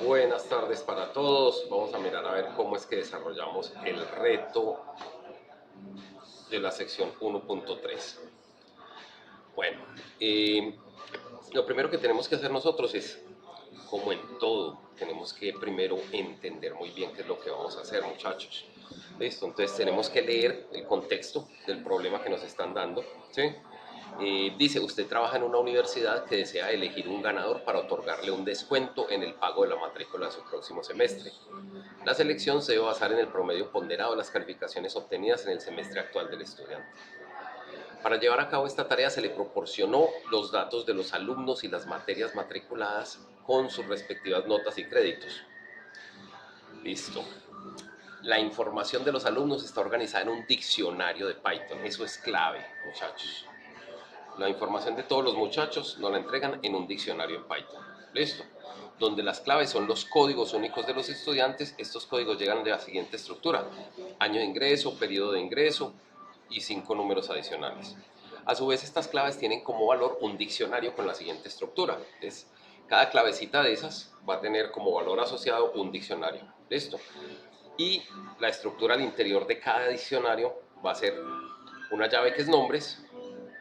Buenas tardes para todos. Vamos a mirar a ver cómo es que desarrollamos el reto de la sección 1.3. Bueno, lo primero que tenemos que hacer nosotros es, como en todo, tenemos que primero entender muy bien qué es lo que vamos a hacer, muchachos. ¿Listo? Entonces tenemos que leer el contexto del problema que nos están dando, ¿sí? Dice, usted trabaja en una universidad que desea elegir un ganador para otorgarle un descuento en el pago de la matrícula de su próximo semestre. La selección se debe basar en el promedio ponderado de las calificaciones obtenidas en el semestre actual del estudiante. Para llevar a cabo esta tarea se le proporcionó los datos de los alumnos y las materias matriculadas con sus respectivas notas y créditos. Listo. La información de los alumnos está organizada en un diccionario de Python. Eso es clave, muchachos. La información de todos los muchachos nos la entregan en un diccionario en Python. Listo. Donde las claves son los códigos únicos de los estudiantes. Estos códigos llegan de la siguiente estructura: año de ingreso, periodo de ingreso y 5 números adicionales. A su vez, estas claves tienen como valor un diccionario con la siguiente estructura. Entonces, cada clavecita de esas va a tener como valor asociado un diccionario. Listo. Y la estructura al interior de cada diccionario va a ser una llave que es nombres,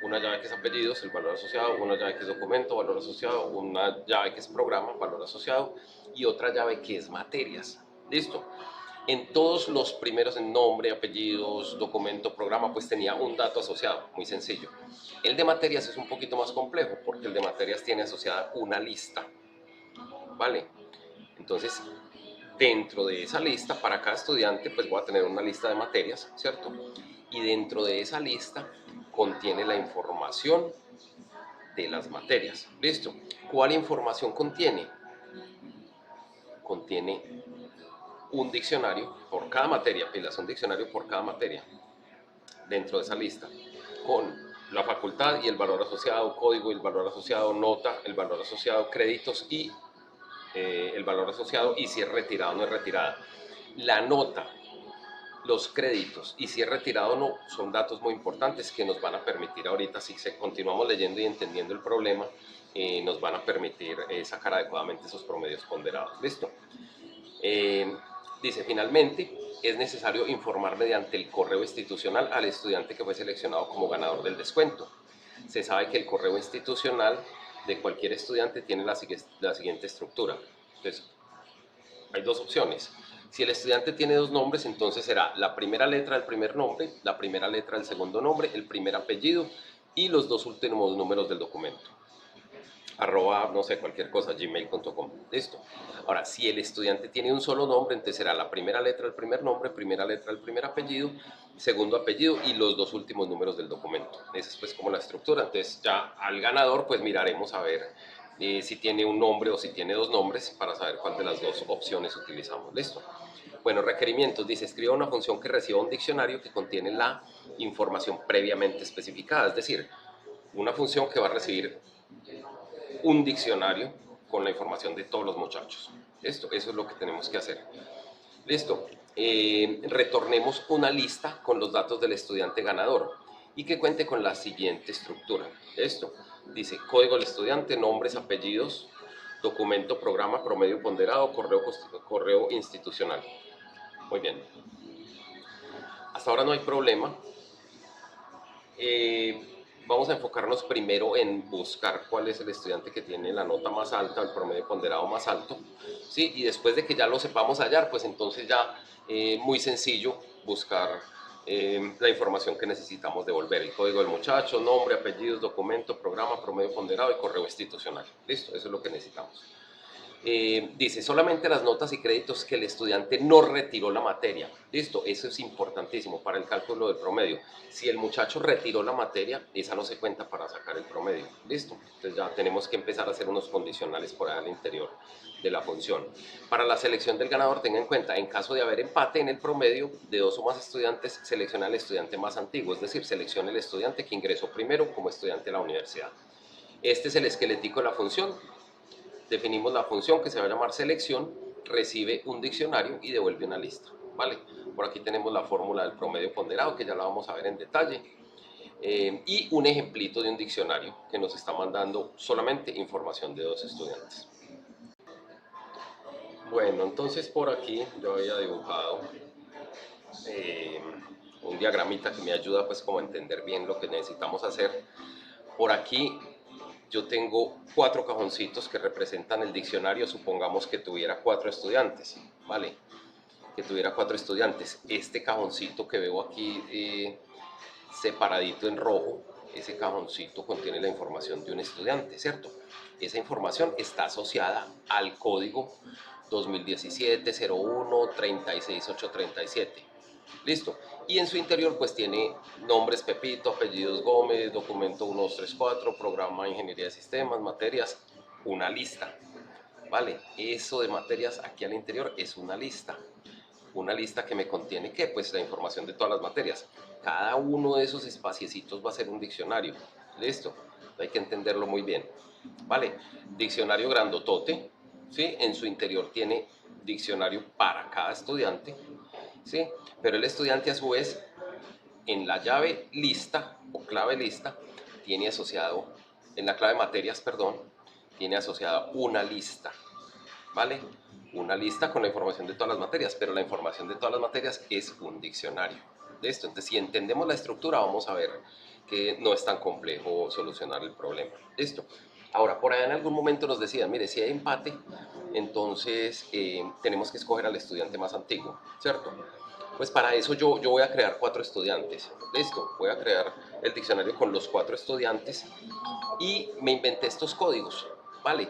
una llave que es apellidos, el valor asociado, una llave que es documento, valor asociado, una llave que es programa, valor asociado, y otra llave que es materias. ¿Listo? En todos los primeros, en nombre, apellidos, documento, programa, pues tenía un dato asociado, muy sencillo. El de materias es un poquito más complejo, porque el de materias tiene asociada una lista, ¿vale? Entonces, dentro de esa lista, para cada estudiante, pues voy a tener una lista de materias, ¿cierto? Y dentro de esa lista contiene la información de las materias. ¿Listo? ¿Cuál información contiene? Contiene un diccionario por cada materia, pilas, un diccionario por cada materia dentro de esa lista, con la facultad y el valor asociado, código y el valor asociado, nota, el valor asociado, créditos y el valor asociado, y si es retirado o no es retirada. La nota, los créditos y si es retirado o no son datos muy importantes que nos van a permitir ahorita, si continuamos leyendo y entendiendo el problema, nos van a permitir sacar adecuadamente esos promedios ponderados. ¿Listo? Eh, Dice, finalmente, es necesario informar mediante el correo institucional al estudiante que fue seleccionado como ganador del descuento. Se sabe que el correo institucional de cualquier estudiante tiene la siguiente estructura. Entonces, hay dos opciones. Si el estudiante tiene dos nombres, entonces será la primera letra del primer nombre, la primera letra del segundo nombre, el primer apellido y los dos últimos números del documento. Arroba, no sé, cualquier cosa, gmail.com. Listo. Ahora, si el estudiante tiene un solo nombre, entonces será la primera letra del primer nombre, primera letra del primer apellido, segundo apellido y los dos últimos números del documento. Esa es pues como la estructura. Entonces ya al ganador pues miraremos a ver si tiene un nombre o si tiene dos nombres para saber cuál de las dos opciones utilizamos. Listo. Bueno, requerimientos. Dice, escriba una función que reciba un diccionario que contiene la información previamente especificada. Es decir, una función que va a recibir un diccionario con la información de todos los muchachos. Esto, eso es lo que tenemos que hacer. Listo. Retornemos una lista con los datos del estudiante ganador y que cuente con la siguiente estructura. Esto dice código del estudiante, nombres, apellidos, documento, programa, promedio ponderado, correo institucional. Muy bien. Hasta ahora no hay problema. Vamos a enfocarnos primero en buscar cuál es el estudiante que tiene la nota más alta, el promedio ponderado más alto, ¿sí? Y después de que ya lo sepamos hallar, pues entonces ya muy sencillo buscar la información que necesitamos devolver, el código del muchacho, nombre, apellidos, documento, programa, promedio ponderado y correo institucional. Listo, eso es lo que necesitamos. Dice solamente las notas y créditos que el estudiante no retiró la materia. Listo, eso es importantísimo para el cálculo del promedio. Si el muchacho retiró la materia, esa no se cuenta para sacar el promedio. Listo, entonces ya tenemos que empezar a hacer unos condicionales por ahí al interior de la función. Para la selección del ganador, tenga en cuenta, en caso de haber empate en el promedio de dos o más estudiantes, selecciona al estudiante más antiguo, es decir, selecciona el estudiante que ingresó primero como estudiante a la universidad. Este es el esquelético de la función. Definimos la función que se va a llamar selección, recibe un diccionario y devuelve una lista. ¿Vale? Por aquí tenemos la fórmula del promedio ponderado, que ya la vamos a ver en detalle. Y un ejemplito de un diccionario que nos está mandando solamente información de dos estudiantes. Bueno, entonces por aquí yo había dibujado eh, un diagramita que me ayuda pues como a entender bien lo que necesitamos hacer. Por aquí yo tengo 4 cajoncitos que representan el diccionario, supongamos que tuviera 4 estudiantes, ¿vale? Que tuviera 4 estudiantes. Este cajoncito que veo aquí separadito en rojo, ese cajoncito contiene la información de un estudiante, ¿cierto? Esa información está asociada al código 2017-01-36837. Listo. Y en su interior pues tiene nombres Pepito, apellidos Gómez, documento 1234, programa de ingeniería de sistemas, materias, una lista. ¿Vale? Eso de materias aquí al interior es una lista. Una lista que me contiene, ¿qué? Pues la información de todas las materias. Cada uno de esos espaciecitos va a ser un diccionario. ¿Listo? Hay que entenderlo muy bien. ¿Vale? Diccionario grandotote, ¿sí? En su interior tiene diccionario para cada estudiante, ¿sí? Pero el estudiante a su vez en la llave lista o clave lista tiene asociado, en la clave materias, perdón, tiene asociada una lista, ¿vale? Una lista con la información de todas las materias, pero la información de todas las materias es un diccionario. ¿Listo? Entonces, si entendemos la estructura, vamos a ver que no es tan complejo solucionar el problema. ¿Listo? Ahora, por allá en algún momento nos decían, mire, si hay empate, entonces tenemos que escoger al estudiante más antiguo, ¿cierto? Pues para eso yo voy a crear 4 estudiantes. Listo, voy a crear el diccionario con los 4 estudiantes y me inventé estos códigos, ¿vale?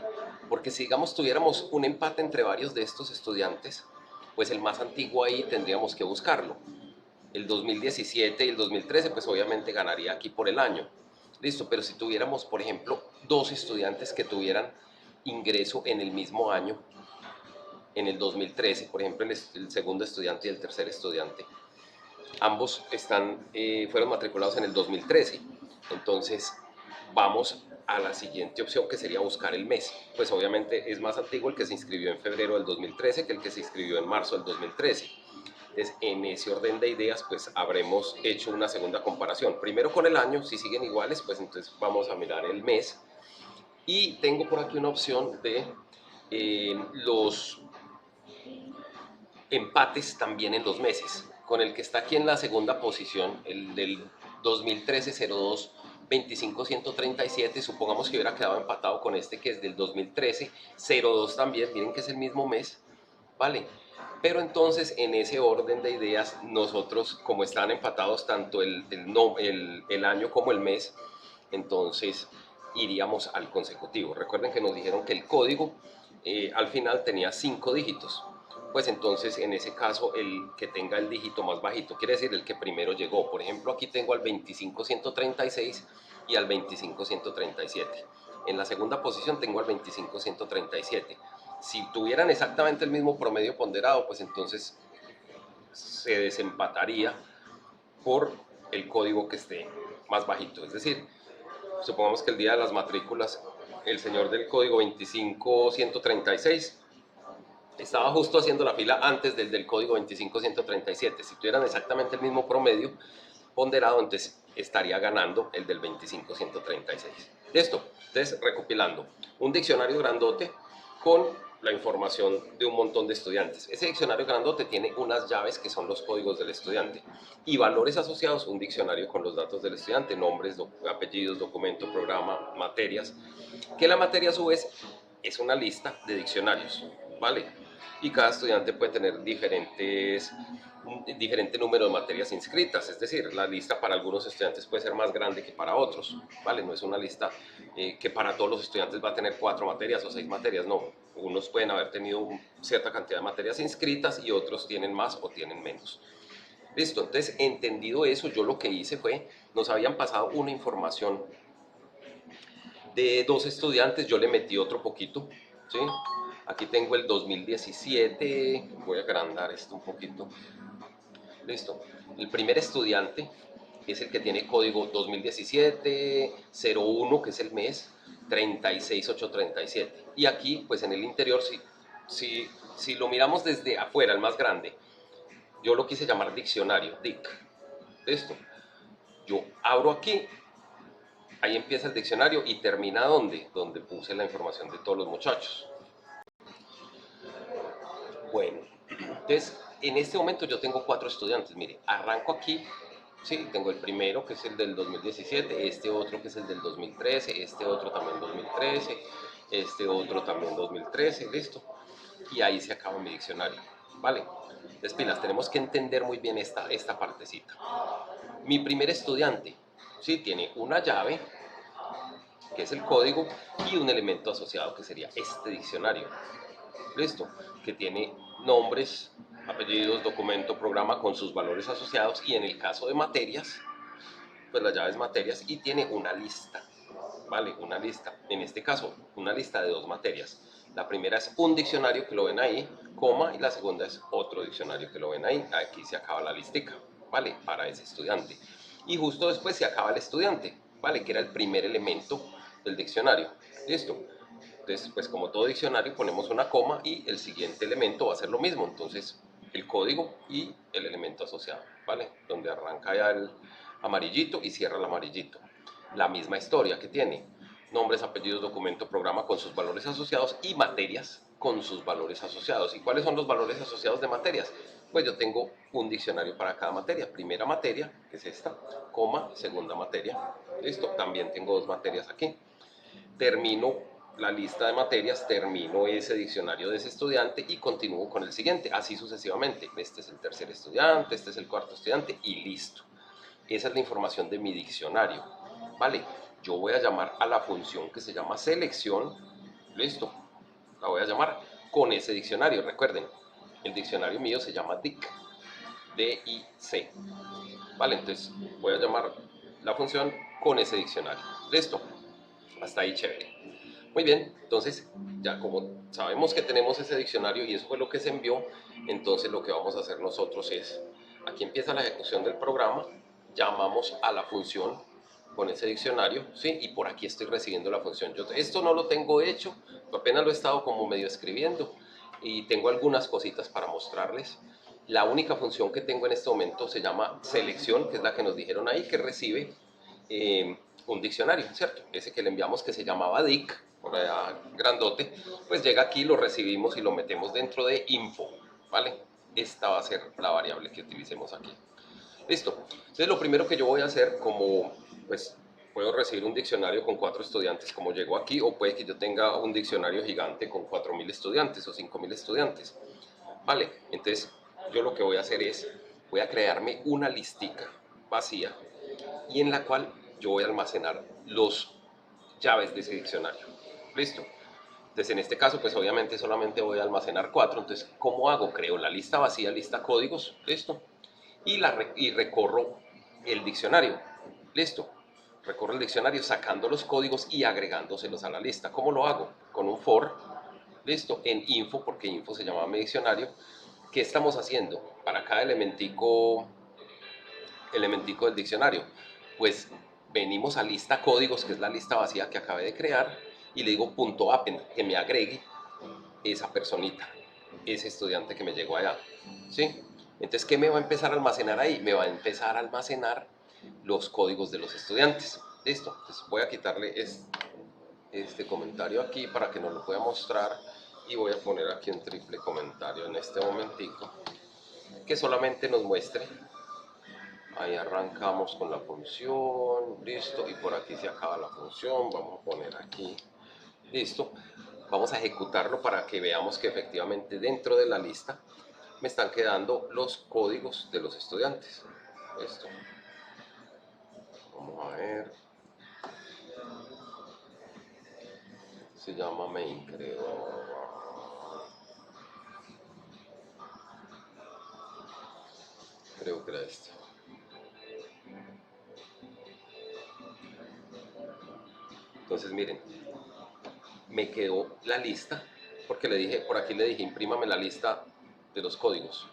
Porque si digamos tuviéramos un empate entre varios de estos estudiantes, pues el más antiguo ahí tendríamos que buscarlo. El 2017 y el 2013 pues obviamente ganaría aquí por el año. Listo, pero si tuviéramos por ejemplo 2 estudiantes que tuvieran ingreso en el mismo año, en el 2013, por ejemplo el segundo estudiante y el tercer estudiante, ambos fueron matriculados en el 2013. Entonces, vamos a la siguiente opción que sería buscar el mes. Pues obviamente es más antiguo el que se inscribió en febrero del 2013 que el que se inscribió en marzo del 2013. Entonces, en ese orden de ideas, pues habremos hecho una segunda comparación. Primero con el año, si siguen iguales, pues entonces vamos a mirar el mes. Y tengo por aquí una opción de los empates también en los meses, con el que está aquí en la segunda posición, el del 2013-02. 25-137, supongamos que hubiera quedado empatado con este que es del 2013, 02 también, miren que es el mismo mes, ¿vale? Pero entonces en ese orden de ideas, nosotros como están empatados tanto el año como el mes, entonces iríamos al consecutivo. Recuerden que nos dijeron que el código al final tenía 5 dígitos, pues entonces en ese caso el que tenga el dígito más bajito, quiere decir el que primero llegó. Por ejemplo, aquí tengo al 25-136 y al 25-137. En la segunda posición tengo al 25-137. Si tuvieran exactamente el mismo promedio ponderado, pues entonces se desempataría por el código que esté más bajito. Es decir, supongamos que el día de las matrículas, el señor del código 25136 estaba justo haciendo la fila antes del código 25137. Si tuvieran exactamente el mismo promedio ponderado, entonces estaría ganando el del 25136. Listo. Entonces, recopilando, un diccionario grandote con la información de un montón de estudiantes. Ese diccionario grandote tiene unas llaves que son los códigos del estudiante y valores asociados, un diccionario con los datos del estudiante, nombres, apellidos, documento, programa, materias, que la materia a su vez es una lista de diccionarios, ¿vale? Y cada estudiante puede tener diferente número de materias inscritas, es decir, la lista para algunos estudiantes puede ser más grande que para otros, ¿vale? No es una lista que para todos los estudiantes va a tener 4 materias o 6 materias, no. Unos pueden haber tenido cierta cantidad de materias inscritas y otros tienen más o tienen menos. Listo, entonces entendido eso, yo lo que hice fue, nos habían pasado una información de 2 estudiantes, yo le metí otro poquito, ¿sí? Aquí tengo el 2017, voy a agrandar esto un poquito. Listo. El primer estudiante es el que tiene código 2017-01, que es el mes, 36837. Y aquí, pues en el interior, si lo miramos desde afuera, el más grande, yo lo quise llamar diccionario, DIC. Listo. Yo abro aquí, ahí empieza el diccionario y termina ¿dónde? Donde puse la información de todos los muchachos. Bueno, entonces en este momento yo tengo 4 estudiantes. Mire, arranco aquí. Sí, tengo el primero que es el del 2017, este otro que es el del 2013, este otro también 2013, este otro también 2013, listo. Y ahí se acaba mi diccionario, ¿vale? Entonces, pilas, tenemos que entender muy bien esta partecita. Mi primer estudiante, sí, tiene una llave, que es el código, y un elemento asociado, que sería este diccionario, listo, que tiene nombres, apellidos, documento, programa con sus valores asociados, y en el caso de materias, pues la llave es materias y tiene una lista, ¿vale? Una lista, en este caso, una lista de 2 materias. La primera es un diccionario que lo ven ahí, coma, y la segunda es otro diccionario que lo ven ahí. Aquí se acaba la listica, ¿vale? Para ese estudiante. Y justo después se acaba el estudiante, ¿vale? Que era el primer elemento del diccionario. ¿Listo? Entonces, pues como todo diccionario, ponemos una coma y el siguiente elemento va a ser lo mismo. Entonces, el código y el elemento asociado, ¿vale? Donde arranca ya el amarillito y cierra el amarillito. La misma historia que tiene. Nombres, apellidos, documento, programa con sus valores asociados y materias con sus valores asociados. ¿Y cuáles son los valores asociados de materias? Pues yo tengo un diccionario para cada materia. Primera materia, que es esta, coma, segunda materia. Listo, también tengo 2 materias aquí. Termino la lista de materias, termino ese diccionario de ese estudiante y continúo con el siguiente, así sucesivamente. Este es el tercer estudiante, este es el cuarto estudiante y listo. Esa es la información de mi diccionario, ¿vale? Yo voy a llamar a la función que se llama selección, listo, la voy a llamar con ese diccionario. Recuerden, el diccionario mío se llama DIC, D-I-C, ¿vale? Entonces voy a llamar la función con ese diccionario, listo, hasta ahí chévere. Muy bien, entonces ya como sabemos que tenemos ese diccionario y eso fue lo que se envió, entonces lo que vamos a hacer nosotros es, aquí empieza la ejecución del programa, llamamos a la función con ese diccionario, ¿sí? Y por aquí estoy recibiendo la función. Yo esto no lo tengo hecho, apenas lo he estado como medio escribiendo y tengo algunas cositas para mostrarles. La única función que tengo en este momento se llama selección, que es la que nos dijeron ahí, que recibe un diccionario, ¿cierto? Ese que le enviamos que se llamaba DIC, por allá grandote, pues llega aquí, lo recibimos y lo metemos dentro de info, ¿vale? Esta va a ser la variable que utilicemos aquí. Listo. Entonces lo primero que yo voy a hacer, como pues puedo recibir un diccionario con 4 estudiantes como llegó aquí, o puede que yo tenga un diccionario gigante con 4.000 estudiantes o 5.000 estudiantes, ¿vale? Entonces yo lo que voy a hacer es, voy a crearme una listica vacía y en la cual yo voy a almacenar los llaves de ese diccionario. ¿Listo? Entonces, en este caso, pues obviamente solamente voy a almacenar 4. Entonces, ¿cómo hago? Creo la lista vacía, lista códigos, ¿listo? Y recorro el diccionario, ¿listo? Recorro el diccionario sacando los códigos y agregándoselos a la lista. ¿Cómo lo hago? Con un for, ¿listo? En info, porque info se llama mi diccionario. ¿Qué estamos haciendo? Para cada elementico del diccionario, pues venimos a lista códigos, que es la lista vacía que acabé de crear, y le digo punto append, que me agregue esa personita, ese estudiante que me llegó allá, ¿sí? Entonces, ¿qué me va a empezar a almacenar ahí? Me va a empezar a almacenar los códigos de los estudiantes. Listo, entonces voy a quitarle este comentario aquí para que nos lo pueda mostrar y voy a poner aquí un triple comentario en este momentico que solamente nos muestre. Ahí arrancamos con la función, listo, y por aquí se acaba la función, vamos a poner aquí, listo. Vamos a ejecutarlo para que veamos que efectivamente dentro de la lista me están quedando los códigos de los estudiantes. Listo. Vamos a ver. Se llama main, creo. Creo que era este. Entonces miren, me quedó la lista, porque le dije, por aquí le dije, imprímame la lista de los códigos,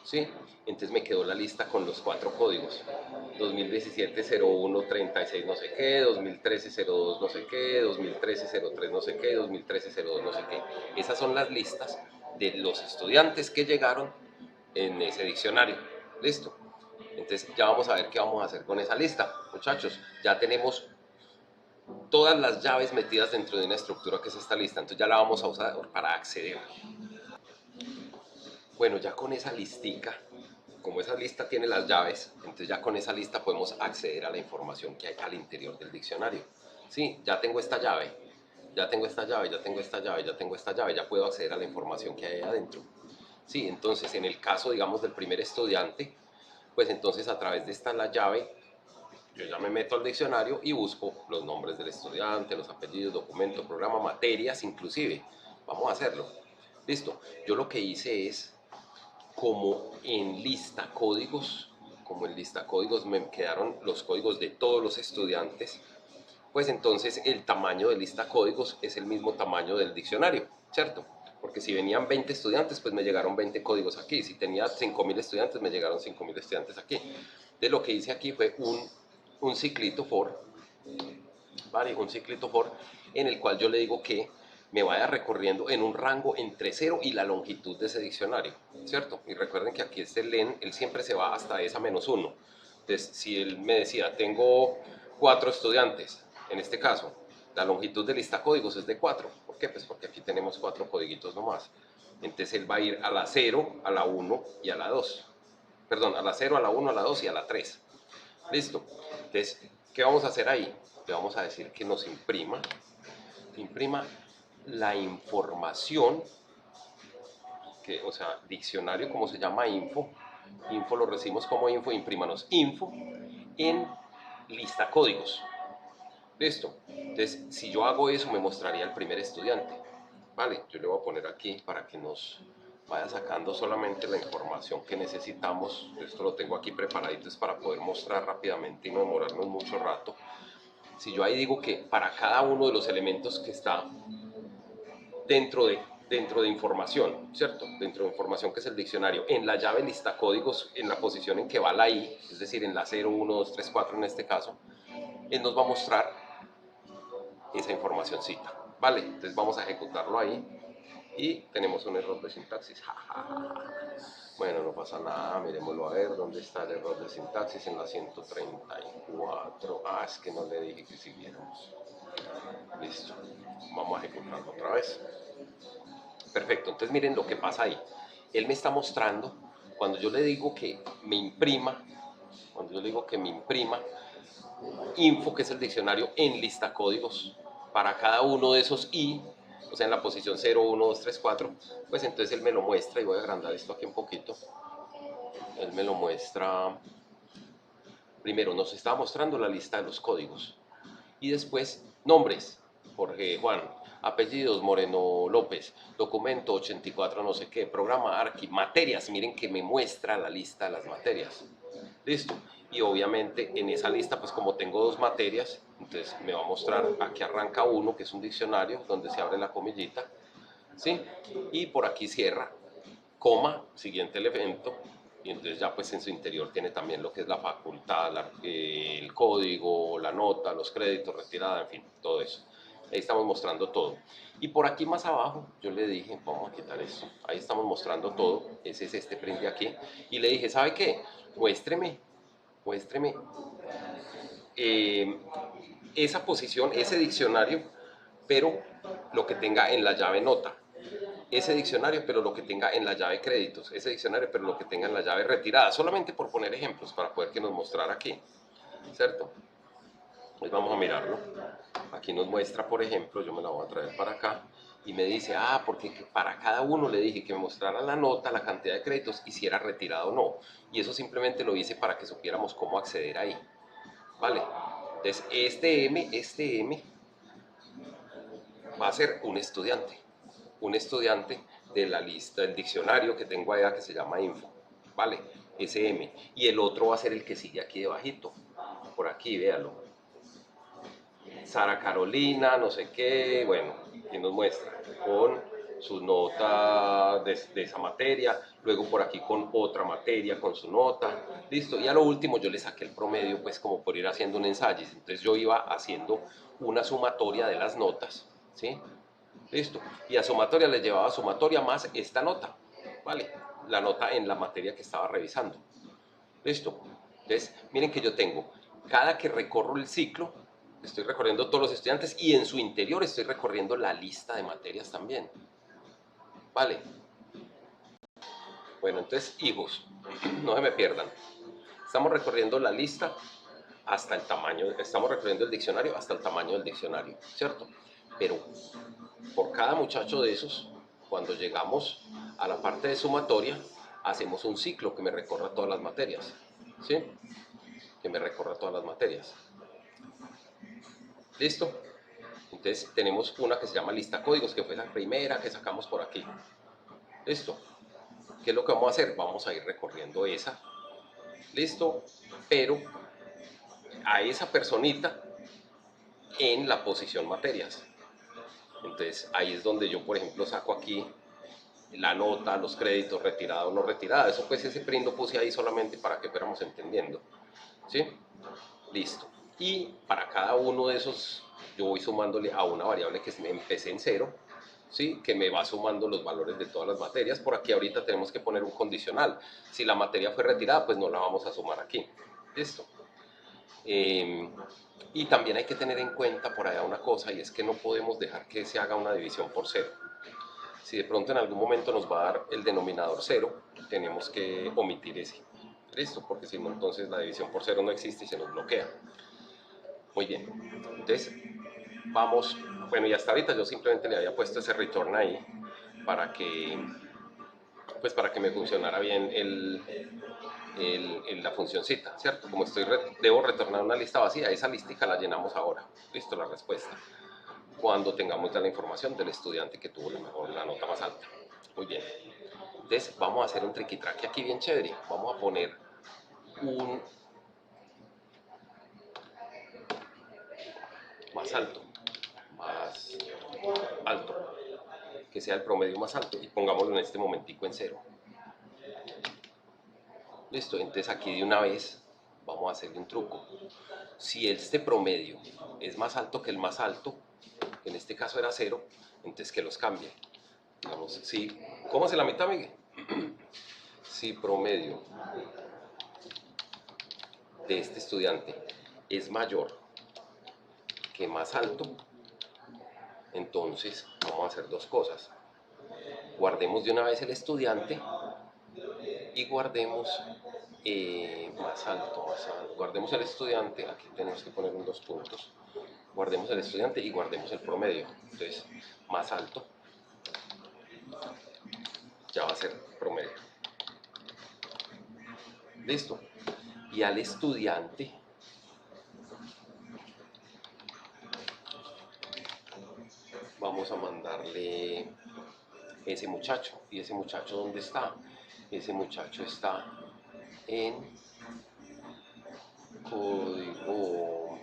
¿sí? Entonces me quedó la lista con los 4 códigos, 2017 01 36 no sé qué, 2013 02 no sé qué, 2013 03 no sé qué, 2013 02 no sé qué. Esas son las listas de los estudiantes que llegaron en ese diccionario, ¿listo? Entonces ya vamos a ver qué vamos a hacer con esa lista, muchachos. Ya tenemos todas las llaves metidas dentro de una estructura que es esta lista, entonces ya la vamos a usar para acceder. Bueno, ya con esa listica, como esa lista tiene las llaves, entonces ya con esa lista podemos acceder a la información que hay al interior del diccionario. Sí, ya tengo esta llave, ya tengo esta llave, ya tengo esta llave, ya tengo esta llave, ya puedo acceder a la información que hay adentro. Sí, entonces en el caso, digamos, del primer estudiante, pues entonces a través de esta la llave, yo ya me meto al diccionario y busco los nombres del estudiante, los apellidos, documento, programa, materias inclusive. Vamos a hacerlo. Listo. Yo lo que hice es, como en lista códigos, como en lista códigos me quedaron los códigos de todos los estudiantes, pues entonces el tamaño de lista códigos es el mismo tamaño del diccionario, ¿cierto? Porque si venían 20 estudiantes, pues me llegaron 20 códigos aquí. Si tenía 5.000 estudiantes, me llegaron 5.000 estudiantes aquí. Entonces lo que hice aquí fue un ciclito for, ¿vale? Un ciclito for en el cual yo le digo que me vaya recorriendo en un rango entre 0 y la longitud de ese diccionario, ¿cierto? Y recuerden que aquí este len, él siempre se va hasta esa -1. Entonces, si él me decía, tengo 4 estudiantes, en este caso, la longitud de lista códigos es de 4. ¿Por qué? Pues porque aquí tenemos 4 codiguitos nomás. Entonces él va a ir a la 0, a la 1 y a la 2. Perdón, a la 0, a la 1, a la 2 y a la 3. Listo. Entonces, ¿qué vamos a hacer ahí? Le vamos a decir que nos imprima la información, que, o sea, diccionario como se llama info lo recibimos como info, imprímanos info en lista códigos. Listo. Entonces, si yo hago eso, me mostraría el primer estudiante. Vale, yo le voy a poner aquí para que nos vaya sacando solamente la información que necesitamos. Esto lo tengo aquí preparadito, es para poder mostrar rápidamente y no demorarnos mucho rato. Si yo ahí digo que para cada uno de los elementos que está dentro de información, ¿cierto? Dentro de información que es el diccionario, en la llave lista códigos, en la posición en que va la I, es decir, en la 0, 1, 2, 3, 4 en este caso, él nos va a mostrar esa informacióncita, ¿vale? Entonces vamos a ejecutarlo ahí y tenemos un error de sintaxis. Bueno, no pasa nada, miremoslo a ver, ¿dónde está el error de sintaxis? En la 134. Es que no le dije que siguiéramos. Listo, vamos a ejecutarlo otra vez. Perfecto, entonces miren lo que pasa ahí. Él me está mostrando, cuando yo le digo que me imprima, info, que es el diccionario en lista códigos, para cada uno de esos i, o sea, en la posición 0, 1, 2, 3, 4, pues entonces él me lo muestra, y voy a agrandar esto aquí un poquito. Él me lo muestra, primero nos está mostrando la lista de los códigos, y después nombres, Jorge Juan, apellidos Moreno López, documento 84 no sé qué, programa Arqui, materias, miren que me muestra la lista de las materias. Listo. Y obviamente en esa lista, pues como tengo 2 materias, entonces me va a mostrar, aquí arranca uno, que es un diccionario, donde se abre la comillita, ¿sí? Y por aquí cierra, coma, siguiente elemento, y entonces ya pues en su interior tiene también lo que es la facultad, el código, la nota, los créditos, retirada, en fin, todo eso. Ahí estamos mostrando todo. Y por aquí más abajo yo le dije, vamos a quitar esto, ahí estamos mostrando todo, ese es este print de aquí, y le dije, ¿sabe qué? Muéstreme eh, esa posición, ese diccionario, pero lo que tenga en la llave nota. Ese diccionario, pero lo que tenga en la llave créditos. Ese diccionario, pero lo que tenga en la llave retirada. Solamente por poner ejemplos para poder que nos mostrara aquí. ¿Cierto? Pues vamos a mirarlo. Aquí nos muestra, por ejemplo, yo me la voy a traer para acá, y me dice, porque para cada uno le dije que me mostrara la nota, la cantidad de créditos y si era retirado o no. Y eso simplemente lo hice para que supiéramos cómo acceder ahí. ¿Vale? Entonces, este M va a ser un estudiante de la lista, del diccionario que tengo allá que se llama info, ¿vale? Ese M. Y el otro va a ser el que sigue aquí debajito, por aquí, véalo. Sara Carolina, no sé qué, bueno, aquí nos muestra, con su nota de esa materia, luego por aquí con otra materia, con su nota, listo, y a lo último yo le saqué el promedio, pues como por ir haciendo un ensayo, entonces yo iba haciendo una sumatoria de las notas, ¿sí? Listo, y a sumatoria le llevaba sumatoria más esta nota, ¿vale? La nota en la materia que estaba revisando, listo. Entonces, miren que yo tengo, cada que recorro el ciclo, estoy recorriendo todos los estudiantes y en su interior estoy recorriendo la lista de materias también. Vale. Bueno, entonces, hijos, no se me pierdan. Estamos recorriendo la lista hasta el tamaño, estamos recorriendo el diccionario hasta el tamaño del diccionario, ¿cierto? Pero por cada muchacho de esos, cuando llegamos a la parte de sumatoria, hacemos un ciclo que me recorra todas las materias, ¿sí? Que me recorra todas las materias. ¿Listo? Entonces tenemos una que se llama lista códigos, que fue la primera que sacamos por aquí. ¿Listo? ¿Qué es lo que vamos a hacer? Vamos a ir recorriendo esa. ¿Listo? Pero a esa personita en la posición materias. Entonces ahí es donde yo, por ejemplo, saco aquí la nota, los créditos, retirada o no retirada. Eso pues ese print lo puse ahí solamente para que fuéramos entendiendo. ¿Sí? Listo. Y para cada uno de esos yo voy sumándole a una variable que empecé en cero, ¿sí? Que me va sumando los valores de todas las materias. Por aquí ahorita tenemos que poner un condicional. Si la materia fue retirada, pues no la vamos a sumar aquí. Listo. Y también hay que tener en cuenta por allá una cosa, y es que no podemos dejar que se haga una división por cero. Si de pronto en algún momento nos va a dar el denominador cero, tenemos que omitir ese. ¿Listo? Porque si no, entonces la división por cero no existe y se nos bloquea. Muy bien. Entonces, vamos, bueno, y hasta ahorita yo simplemente le había puesto ese return ahí para que, pues para que me funcionara bien la funcioncita, ¿cierto? Como debo retornar una lista vacía, esa listica la llenamos ahora. Listo, la respuesta. Cuando tengamos ya la información del estudiante que tuvo la nota más alta. Muy bien. Entonces, vamos a hacer un triqui-traqui aquí bien chévere. Vamos a poner un más alto, que sea el promedio más alto, y pongámoslo en este momentico en cero. Listo, entonces aquí de una vez vamos a hacerle un truco. Si este promedio es más alto que el más alto, en este caso era cero, entonces que los cambie. Digamos, si, ¿cómo se la mitad, Miguel? Si promedio de este estudiante es mayor que más alto, entonces vamos a hacer dos cosas. Guardemos de una vez el estudiante y guardemos más alto. Guardemos el estudiante, aquí tenemos que poner un dos puntos. Guardemos el estudiante y guardemos el promedio. Entonces, más alto ya va a ser promedio. Listo. Y al estudiante vamos a mandarle ese muchacho. ¿Y ese muchacho dónde está? Ese muchacho está en código.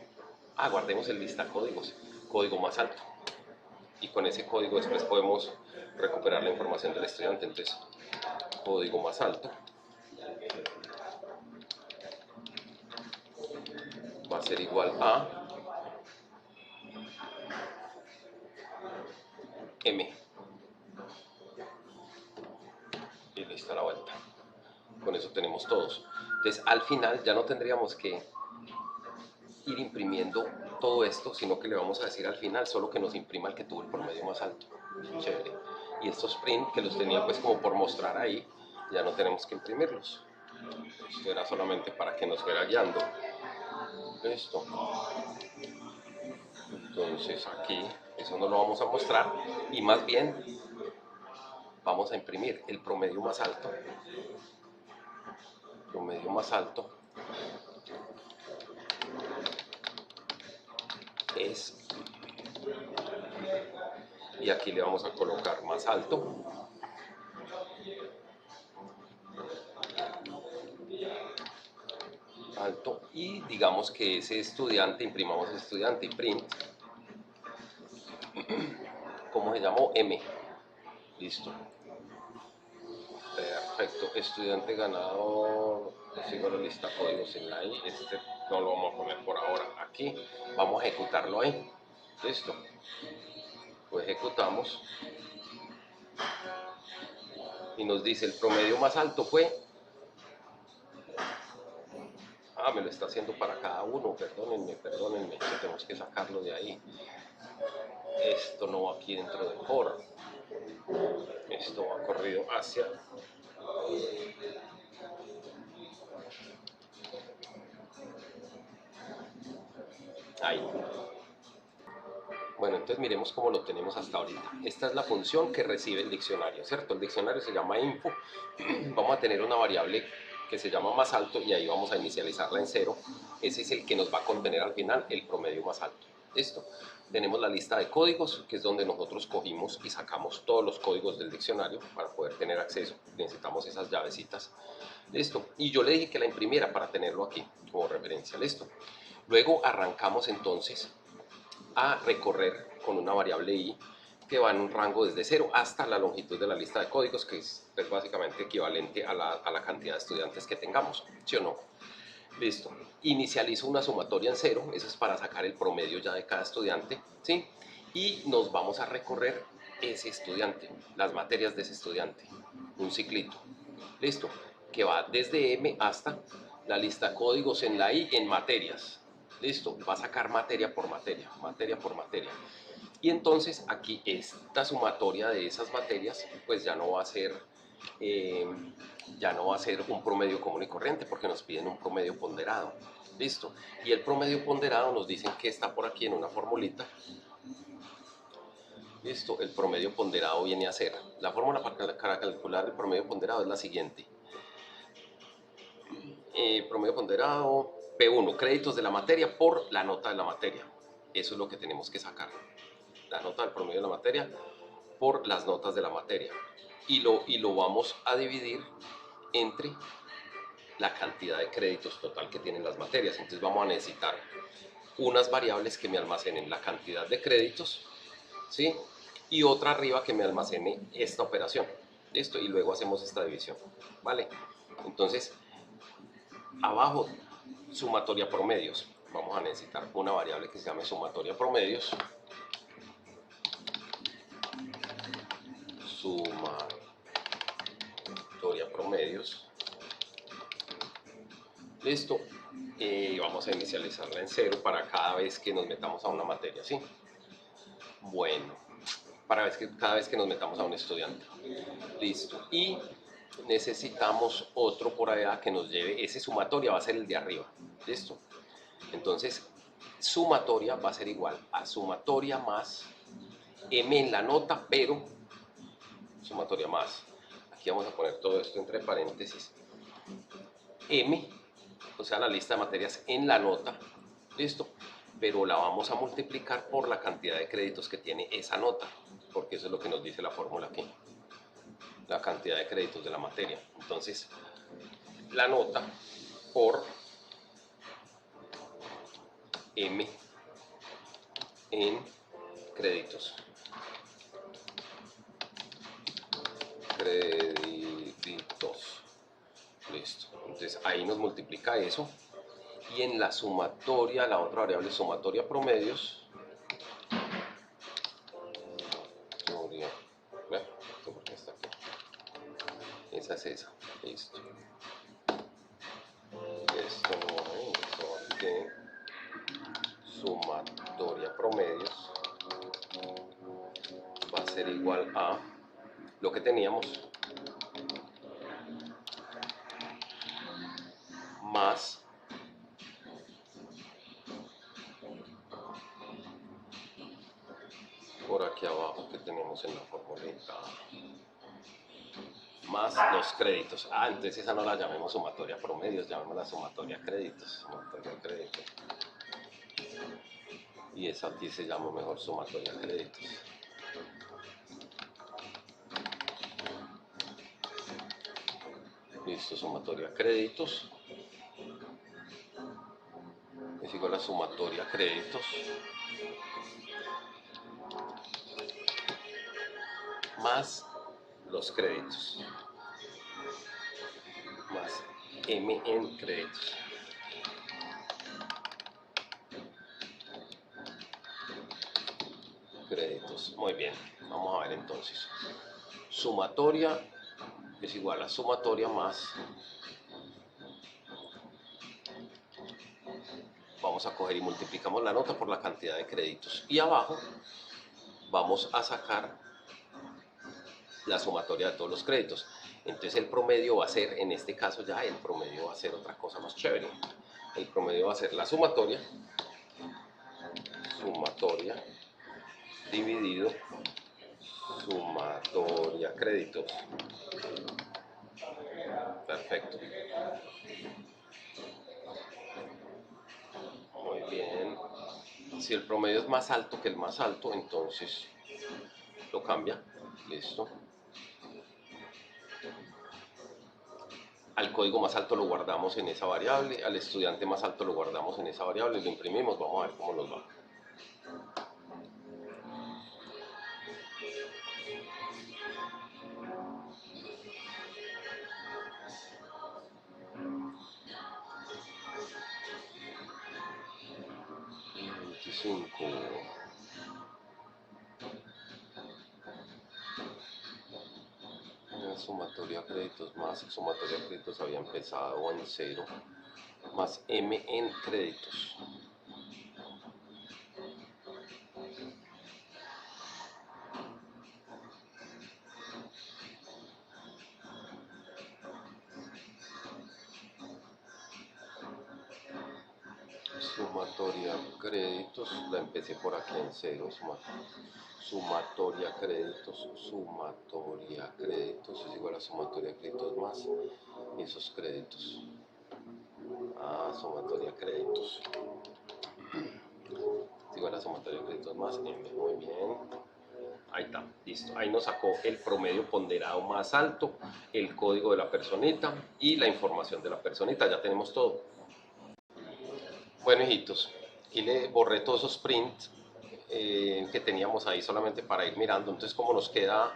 Guardemos el lista códigos. Código más alto. Y con ese código después podemos recuperar la información del estudiante. Entonces, código más alto va a ser igual a M. Y lista la vuelta. Con eso tenemos todos. Entonces, al final ya no tendríamos que ir imprimiendo todo esto, sino que le vamos a decir al final solo que nos imprima el que tuvo el promedio más alto. Chévere. Y estos print que los tenía pues como por mostrar ahí, ya no tenemos que imprimirlos. Esto era solamente para que nos fuera guiando. Listo. Entonces aquí eso no lo vamos a mostrar y más bien vamos a imprimir el promedio más alto. Promedio más alto es, y aquí le vamos a colocar más alto, alto, y digamos que ese estudiante, imprimamos estudiante y print, ¿cómo se llamó? M. Listo. Perfecto. Estudiante ganador. Sigo la lista códigos inline. Este no lo vamos a poner por ahora aquí. Vamos a ejecutarlo ahí. Listo. Lo ejecutamos. Y nos dice el promedio más alto fue. Me lo está haciendo para cada uno. Perdónenme. Tenemos que sacarlo de ahí. Esto no va aquí dentro del for. Esto va corrido hacia Ahí. Bueno, entonces miremos cómo lo tenemos hasta ahorita. Esta es la función que recibe el diccionario, ¿cierto? El diccionario se llama info. Vamos a tener una variable que se llama más alto y ahí vamos a inicializarla en 0. Ese es el que nos va a contener al final el promedio más alto. ¿Listo? Tenemos la lista de códigos, que es donde nosotros cogimos y sacamos todos los códigos del diccionario para poder tener acceso. Necesitamos esas llavecitas. ¿Listo? Y yo le dije que la imprimiera para tenerlo aquí como referencia. ¿Listo? Luego arrancamos entonces a recorrer con una variable i que va en un rango desde 0 hasta la longitud de la lista de códigos, que es pues, básicamente equivalente a la cantidad de estudiantes que tengamos, ¿sí o no? Listo. Inicializo una sumatoria en 0, eso es para sacar el promedio ya de cada estudiante, ¿sí? Y nos vamos a recorrer ese estudiante, las materias de ese estudiante, un ciclito, ¿listo? Que va desde m hasta la lista de códigos en la i en materias. Listo, va a sacar materia por materia, materia por materia. Y entonces aquí esta sumatoria de esas materias, pues ya no va a ser, un promedio común y corriente, porque nos piden un promedio ponderado. Listo. Y el promedio ponderado nos dicen que está por aquí en una formulita. Listo, el promedio ponderado viene a ser, la fórmula para calcular el promedio ponderado es la siguiente. Promedio ponderado, P1, créditos de la materia por la nota de la materia. Eso es lo que tenemos que sacar. La nota del promedio de la materia por las notas de la materia. Y lo vamos a dividir entre la cantidad de créditos total que tienen las materias. Entonces vamos a necesitar unas variables que me almacenen la cantidad de créditos, ¿sí? Y otra arriba que me almacene esta operación. ¿Listo? Y luego hacemos esta división. ¿Vale? Entonces, abajo, sumatoria promedios. Vamos a necesitar una variable que se llame sumatoria promedios. Sumatoria promedios. Listo. Y vamos a inicializarla en 0 para cada vez que nos metamos a una materia, ¿sí? Bueno, cada vez que nos metamos a un estudiante. Listo. Y necesitamos otro por allá que nos lleve, ese sumatoria va a ser el de arriba. ¿Listo? Entonces, sumatoria va a ser igual a sumatoria más m en la nota, pero sumatoria más. Aquí vamos a poner todo esto entre paréntesis. M, o sea, la lista de materias en la nota. ¿Listo? Pero la vamos a multiplicar por la cantidad de créditos que tiene esa nota, porque eso es lo que nos dice la fórmula aquí. La cantidad de créditos de la materia. Entonces, la nota por m en créditos. Listo. Entonces ahí nos multiplica eso. Y en la sumatoria, la otra variable sumatoria promedios. ¿Por qué está aquí? Esa es esa. Listo. Esto aquí. Sumatoria promedios va a ser igual a lo que teníamos más por aquí abajo que tenemos en la formulita más los créditos. Entonces esa no la llamemos sumatoria promedios, llamémosla sumatoria créditos. Sumatoria créditos. Y esa aquí se llama mejor sumatoria créditos. Listo, sumatoria créditos. Es igual a sumatoria créditos más los créditos más m en créditos. Muy bien, vamos a ver entonces. Sumatoria es igual a sumatoria más, vamos a coger y multiplicamos la nota por la cantidad de créditos. Y abajo vamos a sacar la sumatoria de todos los créditos. Entonces el promedio va a ser, en este caso ya, el promedio va a ser otra cosa más chévere. El promedio va a ser la sumatoria dividido sumatoria créditos. Perfecto. Muy bien. Si el promedio es más alto que el más alto, entonces lo cambia. Listo. Al código más alto lo guardamos en esa variable, al estudiante más alto lo guardamos en esa variable, lo imprimimos, vamos a ver cómo nos va. Sumatoria créditos más, sumatoria créditos había empezado en 0, más M en créditos. Sumatoria créditos, la empecé por aquí en 0, sumatoria créditos es igual a sumatoria créditos más esos créditos. Sumatoria créditos es igual a sumatoria créditos más M, muy bien. Ahí está, listo. Ahí nos sacó el promedio ponderado más alto, el código de la personita y la información de la personita. Ya tenemos todo. Bueno, hijitos, aquí le borré todos esos prints que teníamos ahí solamente para ir mirando. Entonces, como nos queda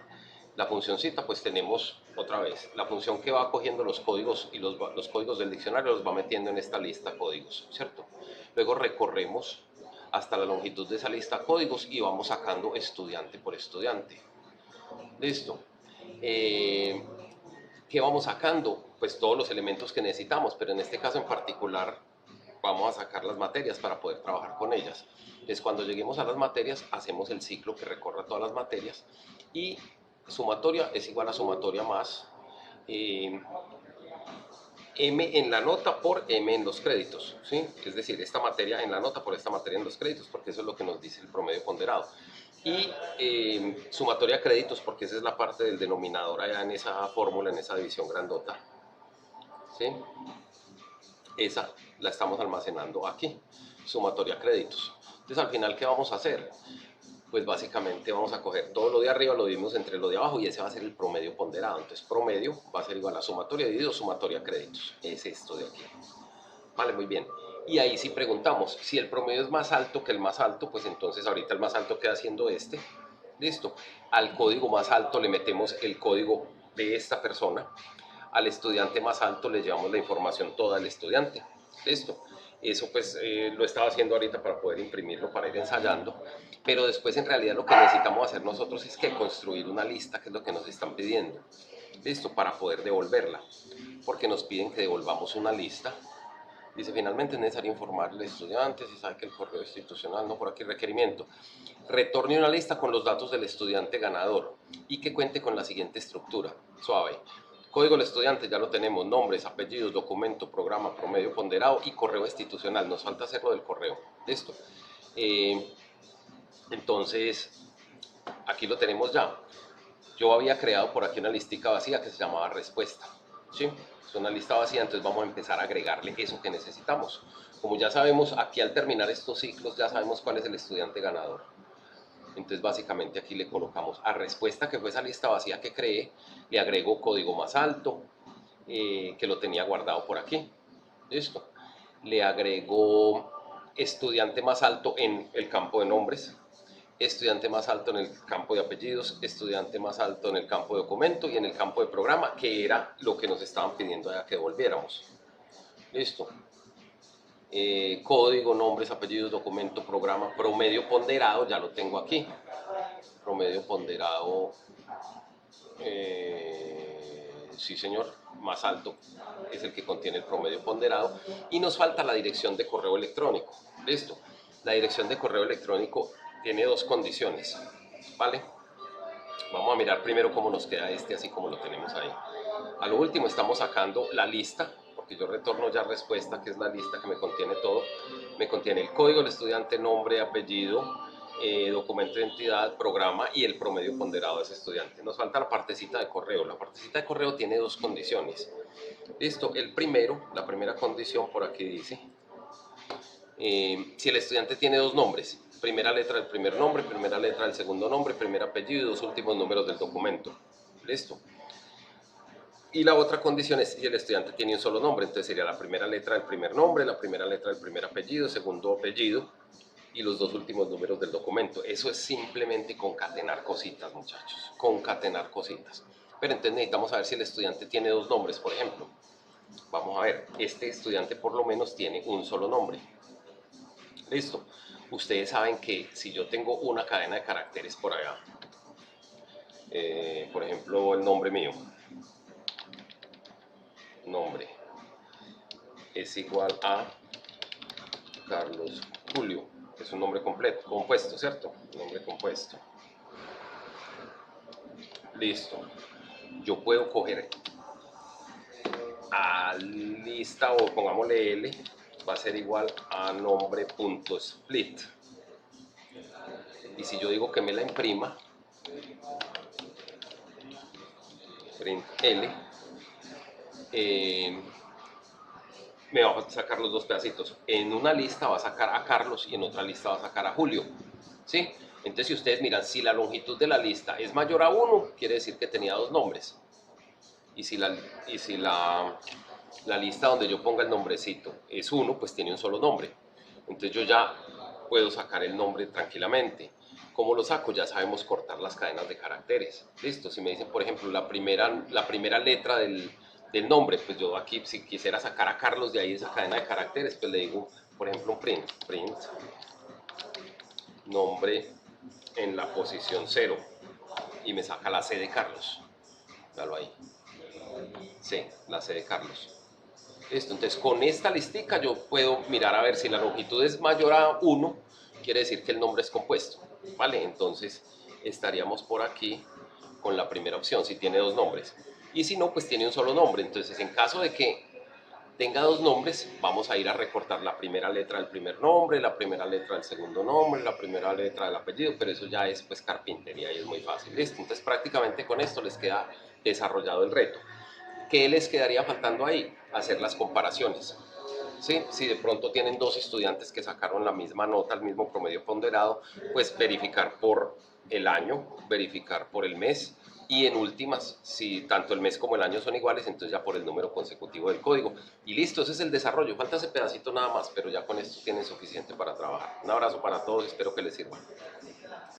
la funcioncita, pues tenemos otra vez la función que va cogiendo los códigos y los códigos del diccionario los va metiendo en esta lista códigos, ¿cierto? Luego recorremos hasta la longitud de esa lista códigos y vamos sacando estudiante por estudiante. Listo. ¿Qué vamos sacando? Pues todos los elementos que necesitamos, pero en este caso en particular vamos a sacar las materias para poder trabajar con ellas. Entonces, cuando lleguemos a las materias, hacemos el ciclo que recorra todas las materias y sumatoria es igual a sumatoria más M en la nota por M en los créditos, ¿sí? Es decir, esta materia en la nota por esta materia en los créditos, porque eso es lo que nos dice el promedio ponderado. Y sumatoria créditos, porque esa es la parte del denominador allá en esa fórmula, en esa división grandota, ¿sí? Esa la estamos almacenando aquí, sumatoria créditos. Entonces, al final, ¿qué vamos a hacer? Pues básicamente vamos a coger todo lo de arriba, lo dividimos entre lo de abajo y ese va a ser el promedio ponderado. Entonces, promedio va a ser igual a sumatoria dividido sumatoria créditos. Es esto de aquí. Vale, muy bien. Y ahí sí preguntamos, si el promedio es más alto que el más alto, pues entonces ahorita el más alto queda siendo este. Listo. Al código más alto le metemos el código de esta persona. Al estudiante más alto le llevamos la información toda al estudiante. Listo. Eso pues lo estaba haciendo ahorita para poder imprimirlo, para ir ensayando. Pero después en realidad lo que necesitamos hacer nosotros es que construir una lista, que es lo que nos están pidiendo. Listo, para poder devolverla. Porque nos piden que devolvamos una lista. Dice, finalmente es necesario informar al estudiante si sabe que el correo institucional, no por aquí requerimiento, retorne una lista con los datos del estudiante ganador y que cuente con la siguiente estructura. Suave. Código del estudiante ya lo tenemos, nombres, apellidos, documento, programa, promedio ponderado y correo institucional. Nos falta hacerlo del correo. Listo. Entonces, aquí lo tenemos ya. Yo había creado por aquí una listica vacía que se llamaba respuesta. ¿Sí? Es una lista vacía, entonces vamos a empezar a agregarle eso que necesitamos. Como ya sabemos, aquí al terminar estos ciclos ya sabemos cuál es el estudiante ganador. Entonces básicamente aquí le colocamos a respuesta, que fue esa lista vacía que creé, le agrego código más alto, que lo tenía guardado por aquí. Listo. Le agrego estudiante más alto en el campo de nombres, estudiante más alto en el campo de apellidos, estudiante más alto en el campo de documento y en el campo de programa, que era lo que nos estaban pidiendo ya que devolviéramos. Listo. Código, nombres, apellidos, documento, programa, promedio ponderado, ya lo tengo aquí. Promedio ponderado, sí señor, más alto es el que contiene el promedio ponderado. Y nos falta la dirección de correo electrónico. Listo. La dirección de correo electrónico tiene dos condiciones, ¿vale? Vamos a mirar primero cómo nos queda este, así como lo tenemos ahí. A lo último estamos sacando la lista, porque yo retorno ya respuesta, que es la lista que me contiene todo. Me contiene el código del estudiante, nombre, apellido, documento de identidad, programa y el promedio ponderado de ese estudiante. Nos falta la partecita de correo. La partecita de correo tiene dos condiciones. Listo, la primera condición por aquí dice, si el estudiante tiene dos nombres, primera letra del primer nombre, primera letra del segundo nombre, primer apellido y dos últimos números del documento. Listo. Y la otra condición es si el estudiante tiene un solo nombre, entonces sería la primera letra del primer nombre, la primera letra del primer apellido, segundo apellido y los dos últimos números del documento. Eso es simplemente concatenar cositas, muchachos, concatenar cositas. Pero entonces necesitamos saber si el estudiante tiene dos nombres, por ejemplo. Vamos a ver, este estudiante por lo menos tiene un solo nombre. Listo. Ustedes saben que si yo tengo una cadena de caracteres por allá, por ejemplo, el nombre mío, nombre, es igual a Carlos Julio, es un nombre completo, compuesto, ¿cierto? Nombre compuesto. Listo. Yo puedo coger a lista o pongámosle L, va a ser igual a nombre.split. Y si yo digo que me la imprima, print L, me va a sacar los dos pedacitos. En una lista va a sacar a Carlos y en otra lista va a sacar a Julio. ¿Sí? Entonces, si ustedes miran, si la longitud de la lista es mayor a 1, quiere decir que tenía dos nombres. Y si la lista donde yo ponga el nombrecito es 1, pues tiene un solo nombre. Entonces yo ya puedo sacar el nombre tranquilamente. ¿Cómo lo saco? Ya sabemos cortar las cadenas de caracteres. Listo, si me dicen, por ejemplo, la primera letra del nombre, pues yo aquí, si quisiera sacar a Carlos de ahí esa cadena de caracteres, pues le digo, por ejemplo, un print nombre en la posición 0 y me saca la C de Carlos. Dalo ahí. C, la C de Carlos. Listo, entonces con esta listica yo puedo mirar a ver si la longitud es mayor a 1, quiere decir que el nombre es compuesto, ¿vale? Entonces estaríamos por aquí con la primera opción, si tiene dos nombres. Y si no, pues tiene un solo nombre. Entonces, en caso de que tenga dos nombres, vamos a ir a recortar la primera letra del primer nombre, la primera letra del segundo nombre, la primera letra del apellido, pero eso ya es pues carpintería y es muy fácil. Listo, entonces prácticamente con esto les queda desarrollado el reto. ¿Qué les quedaría faltando ahí? Hacer las comparaciones. ¿Sí? Si de pronto tienen dos estudiantes que sacaron la misma nota, el mismo promedio ponderado, pues verificar por el año, verificar por el mes y en últimas, si tanto el mes como el año son iguales, entonces ya por el número consecutivo del código. Y listo, ese es el desarrollo. Falta ese pedacito nada más, pero ya con esto tienen suficiente para trabajar. Un abrazo para todos, espero que les sirva.